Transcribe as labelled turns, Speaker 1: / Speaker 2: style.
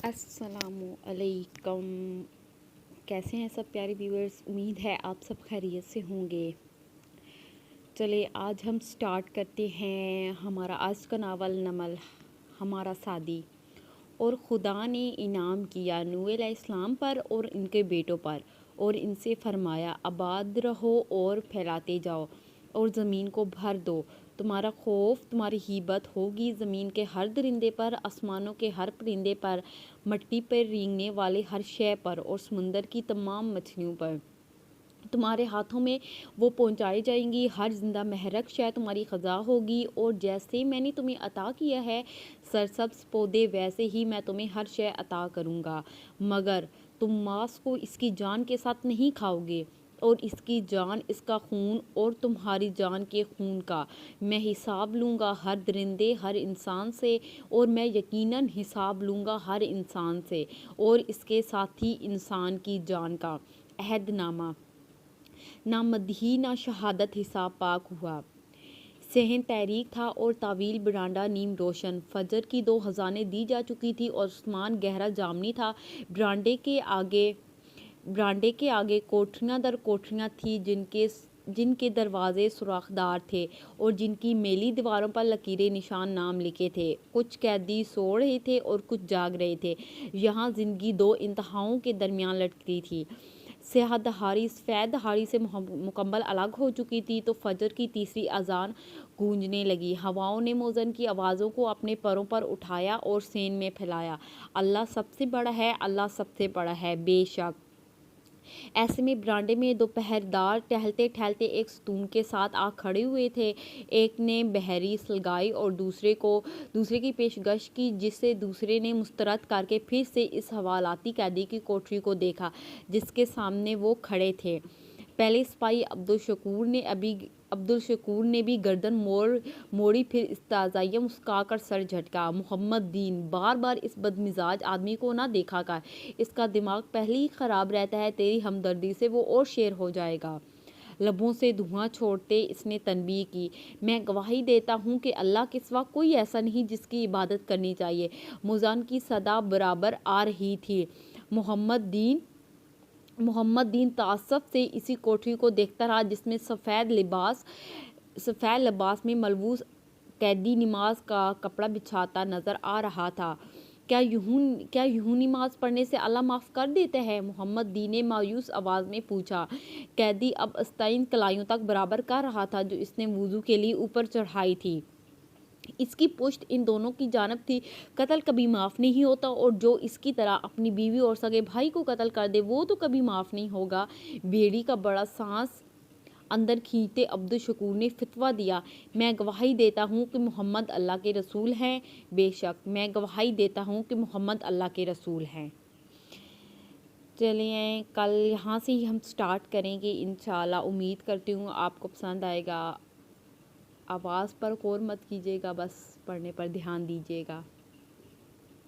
Speaker 1: अस्सलाम वालेकुम। कैसे हैं सब प्यारे व्यूअर्स? उम्मीद है आप सब खैरियत से होंगे। चले आज हम स्टार्ट करते हैं हमारा आज का नावल नमल हमारा सादी। और खुदा ने इनाम किया नूह अलैहिस्सलाम पर और इनके बेटों पर, और इनसे फरमाया आबाद रहो और फैलाते जाओ और ज़मीन को भर दो। तुम्हारा खौफ तुम्हारी हिबत होगी ज़मीन के हर दरिंदे पर, आसमानों के हर परिंदे पर, मिट्टी पर रेंगने वाले हर शय पर और समुंदर की तमाम मछलियों पर। तुम्हारे हाथों में वो पहुंचाई जाएंगी, हर जिंदा महरक शय तुम्हारी ख़ज़ा होगी। और जैसे मैंने तुम्हें अता किया है सरसब्ज़ पौधे, वैसे ही मैं तुम्हें हर शय अता करूँगा, मगर तुम मांस को इसकी जान के साथ नहीं खाओगे, और इसकी जान इसका खून और तुम्हारी जान के खून का मैं हिसाब लूँगा हर दरिंदे हर इंसान से, और मैं यकीनन हिसाब लूँगा हर इंसान से और इसके साथी इंसान की जान का। अहदनामा ना मदही ना शहादत हिसाब पाक हुआ। सहन तहरीक था और तावील बरांडा नीम रोशन। फजर की 2 हज़ानें दी जा चुकी थी और आसमान गहरा जामनी था। बरांडे के आगे कोठरियाँ दर कोठरियाँ थी जिनके दरवाजे सुराखदार थे और जिनकी मेली दीवारों पर लकीरें निशान नाम लिखे थे। कुछ कैदी सो रहे थे और कुछ जाग रहे थे। यहाँ जिंदगी 2 इंतहाओं के दरमियान लटकती थी। सफ़ेद दहाड़ी से मुकम्मल अलग हो चुकी थी तो फजर की तीसरी अजान गूंजने लगी। हवाओं ने मोज़न की आवाज़ों को अपने परों पर उठाया और सेन में फैलाया। अल्लाह सबसे बड़ा है, अल्लाह सबसे बड़ा है बेशक। ऐसे में बरामदे में दोपहरदार टहलते टहलते एक सतून के साथ आ खड़े हुए थे। एक ने बहरी सुलगाई और दूसरे की पेशकश की, जिससे दूसरे ने मुस्तरद करके फिर से इस हवालाती कैदी की कोठरी को देखा जिसके सामने वो खड़े थे। पहले सिपाही अब्दुल शकूर ने भी गर्दन मोड़ी, फिर इस्ताज़ाइया मुस्कुराकर सर झटका। मोहम्मद दीन, बार बार इस बदमिजाज आदमी को ना देखा कर, इसका दिमाग पहले ही ख़राब रहता है, तेरी हमदर्दी से वो और शेर हो जाएगा। लबों से धुआं छोड़ते इसने तनबीह की, मैं गवाही देता हूँ कि अल्लाह के सिवा कोई ऐसा नहीं जिसकी इबादत करनी चाहिए। मुज़ान की सदा बराबर आ रही थी। मोहम्मद दीन तासुफ से इसी कोठरी को देखता रहा जिसमें सफ़ेद लिबास में मलबूस कैदी नमाज का कपड़ा बिछाता नज़र आ रहा था। क्या यूं नमाज पढ़ने से अल्लाह माफ़ कर देते हैं? मोहम्मद दीन ने मायूस आवाज़ में पूछा। कैदी अब आस्तीन कलाइयों तक बराबर कर रहा था जो इसने वुज़ू के लिए ऊपर चढ़ाई थी। इसकी पुश्त इन दोनों की जानब थी। कत्ल कभी माफ़ नहीं होता, और जो इसकी तरह अपनी बीवी और सगे भाई को कत्ल कर दे वो तो कभी माफ़ नहीं होगा। बेड़ी का बड़ा सांस अंदर खींचते अब्दुल शकूर ने फतवा दिया, मैं गवाही देता हूँ कि मोहम्मद अल्लाह के रसूल हैं। बेशक मैं गवाही देता हूँ कि मोहम्मद अल्लाह के रसूल हैं। चलिए कल यहाँ से ही हम स्टार्ट करेंगे इंशाल्लाह। उम्मीद करती हूँ आपको पसंद आएगा। आवाज़ पर गौर मत कीजिएगा, बस पढ़ने पर ध्यान दीजिएगा।